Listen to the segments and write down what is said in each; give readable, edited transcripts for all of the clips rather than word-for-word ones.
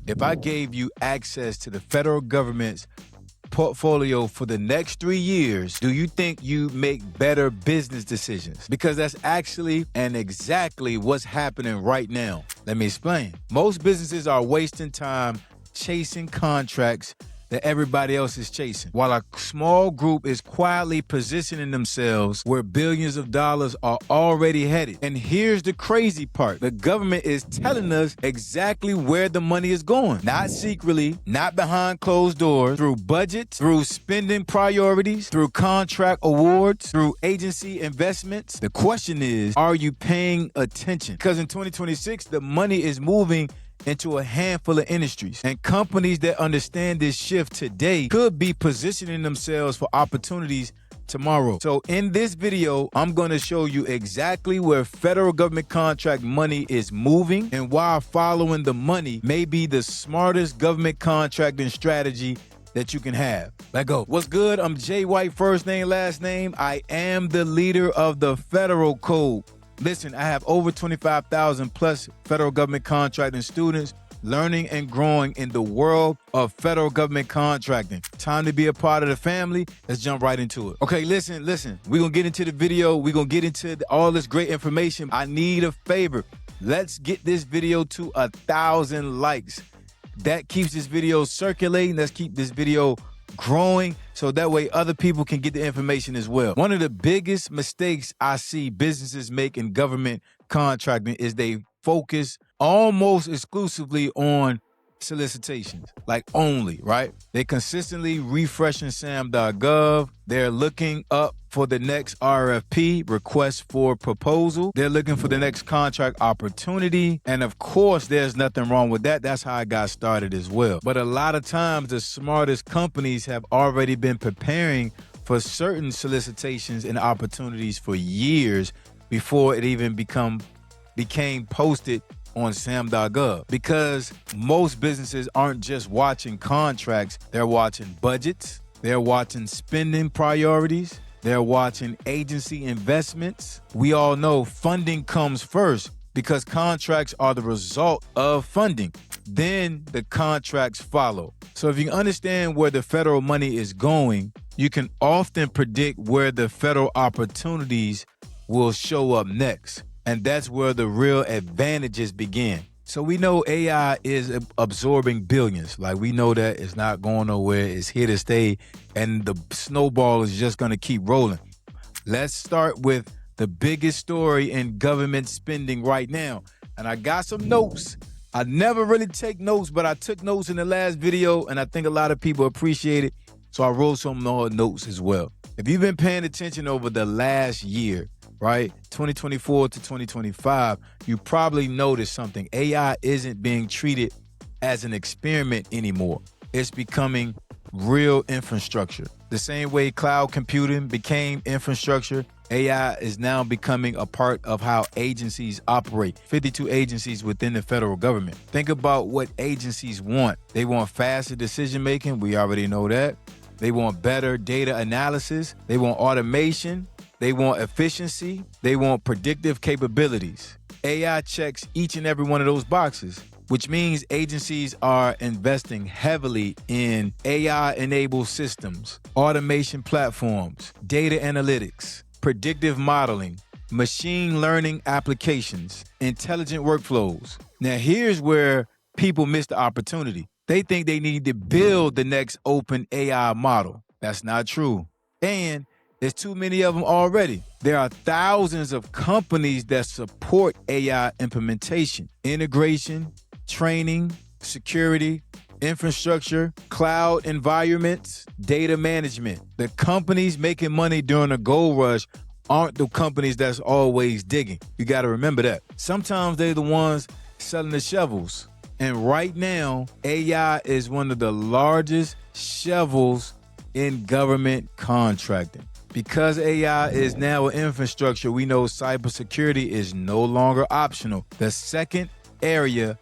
If I gave you access to the federal government's portfolio for the next 3 years, do you think you make better business decisions? Because that's actually and exactly what's happening right now. Let me explain. Most businesses are wasting time chasing contracts that everybody else is chasing, while a small group is quietly positioning themselves where billions of dollars are already headed. And here's the crazy part. The government is telling us exactly where the money is going. Not secretly, not behind closed doors, through budgets, through spending priorities, through contract awards, through agency investments. The question is, are you paying attention? Because in 2026, the money is moving into a handful of industries, and companies that understand this shift today could be positioning themselves for opportunities tomorrow. So in this video, I'm going to show you exactly where federal government contract money is moving and why following the money may be the smartest government contracting strategy that you can have. Let's go. What's good? I'm Jay White, first name, last name. I am the leader of the Federal Code. Listen, I have over 25,000 plus federal government contracting students learning and growing in the world of federal government contracting. Time to be a part of the family. Let's jump right into it. Okay, listen. We're going to get into the video. We're going to get into all this great information. I need a favor. Let's get this video to 1,000 likes. That keeps this video circulating. Let's keep this video growing so that way other people can get the information as well. One of the biggest mistakes I see businesses make in government contracting is they focus almost exclusively on solicitations, like only, right? They consistently refreshing SAM.gov. They're looking up for the next RFP, request for proposal. They're looking for the next contract opportunity. And of course, there's nothing wrong with that. That's how I got started as well. But a lot of times the smartest companies have already been preparing for certain solicitations and opportunities for years before it even became posted on SAM.gov, because most businesses aren't just watching contracts, they're watching budgets, they're watching spending priorities, they're watching agency investments. We all know funding comes first because contracts are the result of funding. Then the contracts follow. So if you understand where the federal money is going, you can often predict where the federal opportunities will show up next. And that's where the real advantages begin. So we know AI is absorbing billions. Like, we know that it's not going nowhere. It's here to stay. And the snowball is just going to keep rolling. Let's start with the biggest story in government spending right now. And I got some notes. I never really take notes, but I took notes in the last video, and I think a lot of people appreciate it. So I wrote some more notes as well. If you've been paying attention over the last year, right, 2024 to 2025, you probably noticed something. AI isn't being treated as an experiment anymore. It's becoming real infrastructure. The same way cloud computing became infrastructure, AI is now becoming a part of how agencies operate. 52 agencies within the federal government. Think about what agencies want. They want faster decision making. We already know that. They want better data analysis. They want automation. They want efficiency. They want predictive capabilities. AI checks each and every one of those boxes, which means agencies are investing heavily in AI-enabled systems, automation platforms, data analytics, predictive modeling, machine learning applications, intelligent workflows. Now, here's where people miss the opportunity. They think they need to build the next open AI model. That's not true. And there's too many of them already. There are thousands of companies that support AI implementation, integration, training, security, infrastructure, cloud environments, data management. The companies making money during a gold rush aren't the companies that's always digging. You got to remember that. Sometimes they're the ones selling the shovels. And right now, AI is one of the largest shovels in government contracting. Because AI is now an infrastructure, we know cybersecurity is no longer optional. The second area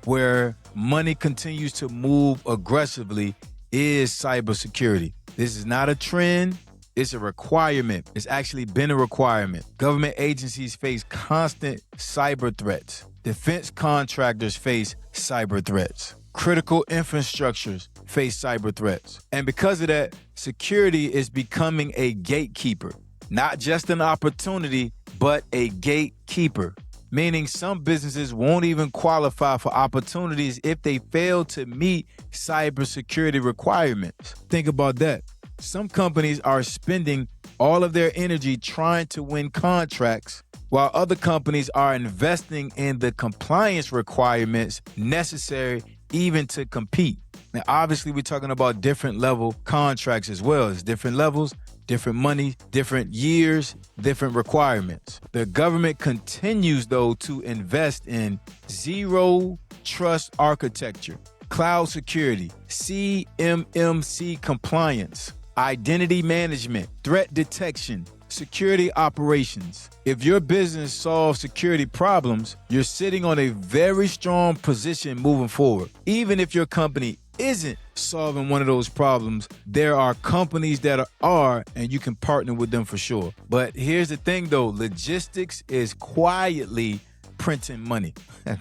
where money continues to move aggressively is cybersecurity. This is not a trend. It's a requirement. It's actually been a requirement. Government agencies face constant cyber threats. Defense contractors face cyber threats. Critical infrastructures face cyber threats. And because of that, security is becoming a gatekeeper. Not just an opportunity, but a gatekeeper. Meaning some businesses won't even qualify for opportunities if they fail to meet cybersecurity requirements. Think about that. Some companies are spending all of their energy trying to win contracts, while other companies are investing in the compliance requirements necessary even to compete. Now, obviously, we're talking about different level contracts as well. It's different levels, different money, different years, different requirements. The government continues, though, to invest in zero trust architecture, cloud security, CMMC compliance, identity management, threat detection, security operations. If your business solves security problems, you're sitting on a very strong position moving forward. Even if your company isn't solving one of those problems, there are companies that are, and you can partner with them for sure. But here's the thing though, logistics is quietly printing money.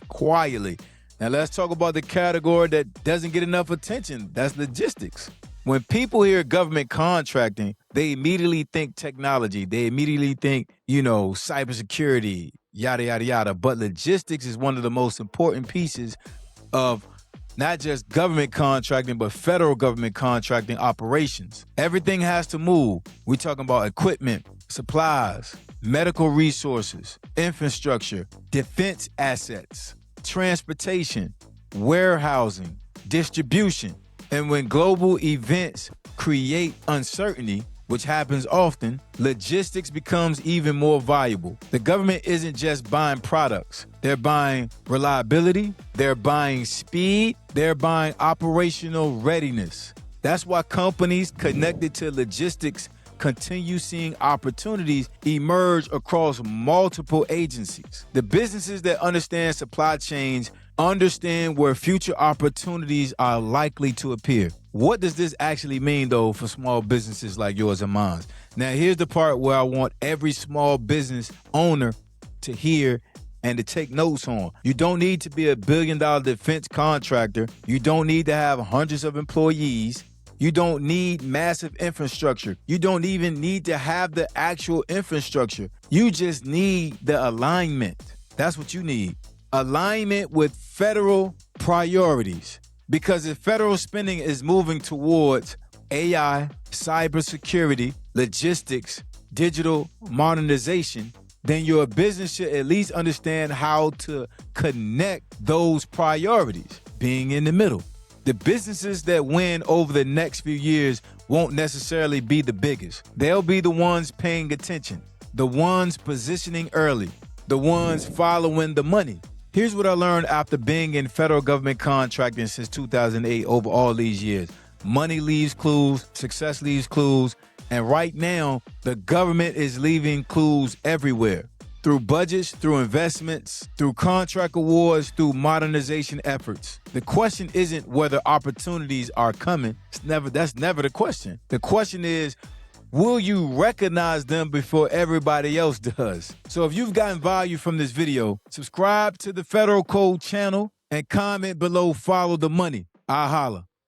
Quietly. Now let's talk about the category that doesn't get enough attention. That's logistics. When people hear government contracting, they immediately think technology. They immediately think, cybersecurity, yada, yada, yada. But logistics is one of the most important pieces of not just government contracting, but federal government contracting operations. Everything has to move. We're talking about equipment, supplies, medical resources, infrastructure, defense assets, transportation, warehousing, distribution. And when global events create uncertainty, which happens often, logistics becomes even more valuable. The government isn't just buying products. They're buying reliability, they're buying speed, they're buying operational readiness. That's why companies connected to logistics continue seeing opportunities emerge across multiple agencies. The businesses that understand supply chains understand where future opportunities are likely to appear. What does this actually mean, though, for small businesses like yours and mine? Now, here's the part where I want every small business owner to hear and to take notes on. You don't need to be a billion-dollar defense contractor. You don't need to have hundreds of employees. You don't need massive infrastructure. You don't even need to have the actual infrastructure. You just need the alignment. That's what you need. Alignment with federal priorities. Because if federal spending is moving towards AI, cybersecurity, logistics, digital modernization, then your business should at least understand how to connect those priorities, being in the middle. The businesses that win over the next few years won't necessarily be the biggest. They'll be the ones paying attention, the ones positioning early, the ones following the money. Here's what I learned after being in federal government contracting since 2008 over all these years. Money leaves clues, success leaves clues, and right now, the government is leaving clues everywhere. Through budgets, through investments, through contract awards, through modernization efforts. The question isn't whether opportunities are coming. That's never the question. The question is, will you recognize them before everybody else does? So if you've gotten value from this video, subscribe to the Federal Code channel and comment below, follow the money. I'll holla.